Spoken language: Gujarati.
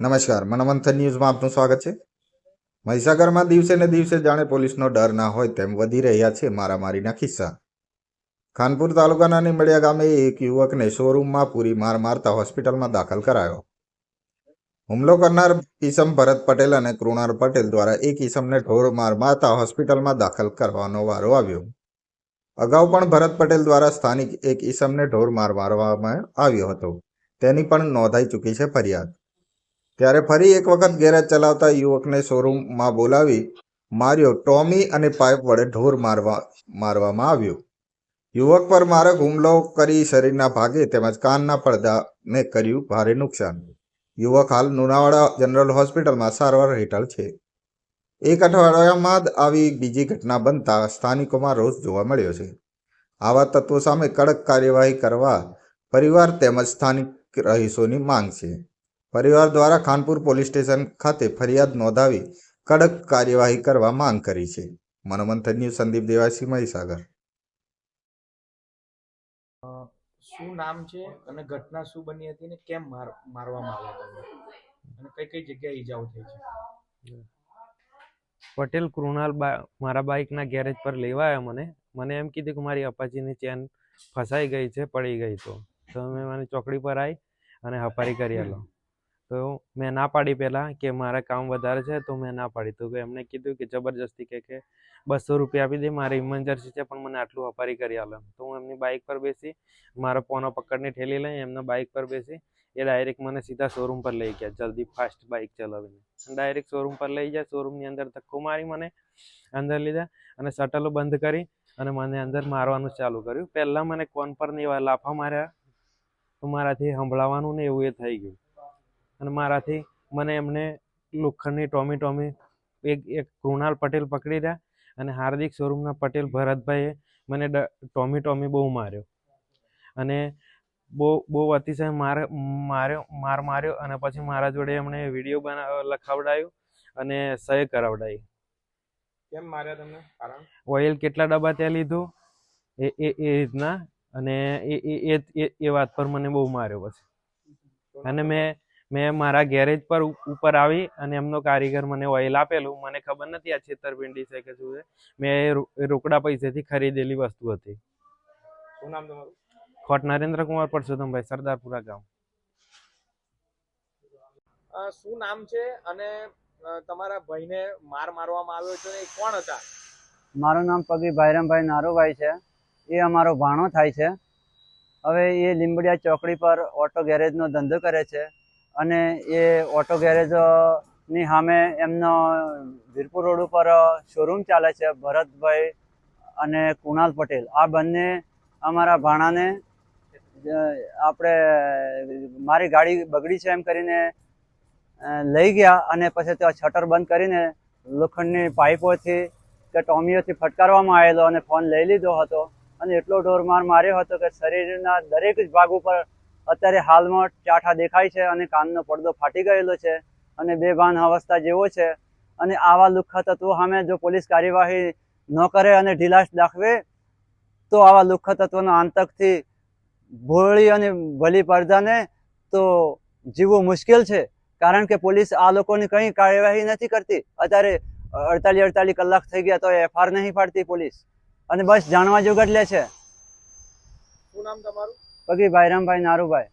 નમસ્કાર, મનોમંથન ન્યૂઝમાં આપનું સ્વાગત છે। મહીસાગરમાં દિવસે ને દિવસે જાણે પોલીસનો ડર ના હોય તેમ વધી રહ્યા છે મારામારીના કિસ્સા। ખાનપુર તાલુકાના નીમડિયા ગામે એક યુવકને શોરૂમમાં પૂરી માર મારતા હોસ્પિટલમાં દાખલ કરાયો। હુમલો કરનાર ઈસમ ભરત પટેલ અને કૃણાલ પટેલ દ્વારા એક ઈસમને ઢોર માર મારતા હોસ્પિટલમાં દાખલ કરવાનો વારો આવ્યો। અગાઉ પણ ભરત પટેલ દ્વારા સ્થાનિક એક ઈસમને ઢોર માર મારવામાં આવ્યો હતો, તેની પણ નોંધાઈ ચૂકી છે ફરિયાદ। ત્યારે ફરી એક વખત ગેરેજ ચલાવતા યુવકને શોરૂમમાં બોલાવી માર્યો। ટોમી અને પાઇપ વડે ઢોર મારવામાં આવ્યો। યુવક પર મારક હુમલો કરી શરીરના ભાગે તેમજ કાનના પડદાને કર્યું ભારે નુકસાન। યુવક હાલ લુણાવાડા જનરલ હોસ્પિટલમાં સારવાર હેઠળ છે। એક અઠવાડિયામાં જ આવી બીજી ઘટના બનતા સ્થાનિકોમાં રોષ જોવા મળ્યો છે। આવા તત્વો સામે કડક કાર્યવાહી કરવા પરિવાર તેમજ સ્થાનિક રહીશોની માંગ છે। પરિવાર દ્વારા ખાનપુર પોલીસ સ્ટેશન ખાતે ફરિયાદ નોંધાવી કડક કાર્યવાહી કરવા માંગ કરી છે। મનોમંથન ન્યૂઝ સંદીપ દેવાસી, મહીસાગર। શું નામ છે અને ઘટના શું બની હતી ને કેમ મારવામાં આવ્યા હતા અને કઈ કઈ જગ્યાએ ઈજાઓ થઈ છે? પટેલ કૃણાલ મારા બાઇકના ગેરેજ પર લેવા આવ્યા। મને એમ કીધું કે મારી અપાચીની ચેન ફસાઈ ગઈ છે, પડી ગઈ તો મેં મને ચોકડી પર આવી અને હપારી કરી આલો। તો મેં ના પાડી પહેલાં કે મારે કામ વધારે છે, તો મેં ના પાડી। તો એમને કીધું કે જબરજસ્તી કે 200 રૂપિયા આપી દે, મારે ઇમરજન્સી છે પણ મને આટલું હપારી કરી આલો। તો હું એમની બાઇક પર બેસી મારો પોનો પકડની ઠેલી લઈ એમના બાઇક પર બેસી એ ડાયરેક્ટ મને સીધા શોરૂમ પર લઈ ગયા, જલ્દી ફાસ્ટ બાઇક ચલાવીને ડાયરેક્ટ શોરૂમ પર લઈ જાય। શોરૂમની અંદર ધક્કો મારી મને અંદર લીધા અને શટલો બંધ કરી અને મને અંદર મારવાનું ચાલુ કર્યું। પહેલાં મને કોન પર ને એવા લાફા માર્યા તો મારાથી સંભળાવાનું ને એવું એ થઈ ગયું અને મારાથી મને એમને લોખંડની ટોમી એક કૃણાલ પટેલ પકડી રહ્યા અને હાર્દિક શોરૂમના પટેલ ભરતભાઈએ મને ટોમી બહુ માર્યો અને બહુ અતિશય માર્યો અને પછી મારા જોડે એમણે વિડીયો લખાવડાવ્યું અને સહી કરાવડાવી। કેમ માર્યા તમને? કારણ ઓઇલ કેટલા ડબ્બા ત્યાં લીધું એ રીતના અને એ વાત પર મને બહુ માર્યો પછી અને મેં મારા ગેરેજ પર ઉપર આવી અને એમનો કારીગર મને ઓઇલ આપેલું, મને ખબર નથી આ છેતરપિંડી છે કે શું છે। મેં રોકડા પૈસેથી ખરીદેલી વસ્તુ હતી। શું નામ તમારું? ખોટ નરેન્દ્ર કુમાર પરસોત્તમભાઈ, સરદારપુરા ગામ। શું નામ છે અને તમારા ભાઈને મારવામાં આવ્યો છે એ કોણ હતા? મારું નામ પગી ભાઈરામભાઈ નારુભાઈ છે। એ અમારો ભાણો થાય છે। હવે એ લીંબડિયા ચોકડી પર ઓટો ગેરેજનો ધંધો કરે છે અને એ ઓટો ગેરેજની સામે એમનો વીરપુર રોડ ઉપર શોરૂમ ચાલે છે, ભરતભાઈ અને કૃણાલ પટેલ। આ બંને અમારા ભાણાને આપણે મારી ગાડી બગડી છે એમ કરીને લઈ ગયા અને પછી ત્યાં શટર બંધ કરીને લોખંડની પાઇપોથી કે ટોમીઓથી ફટકારવામાં આવેલો અને ફોન લઈ લીધો હતો અને એટલો ઢોરમાર માર્યો હતો કે શરીરના દરેક જ ભાગ ઉપર અત્યારે હાલમાં ચાઠા દેખાય છે અને કાનનો પડદો ફાટી ગયેલો છે અને બેભાન અવસ્થા જેવો છે। અને આવા લુખ્ખા તત્વો સામે જો પોલીસ કાર્યવાહી ન કરે અને ઢીલાશ દાખવે તો આવા લુખ્ખા તત્વોના આતંકથી ભોળી અને ભલી પ્રજાને તો જીવવું મુશ્કેલ છે, કારણ કે પોલીસ આ લોકોની કંઈ કાર્યવાહી નથી કરતી। અત્યારે 48 કલાક થઈ ગયા તો FR નહીં પાડતી પોલીસ અને બસ જાણવા જોગર લે છે। શું નામ તમારું? પગી ભાઈરામભાઈ નારુભાઈ।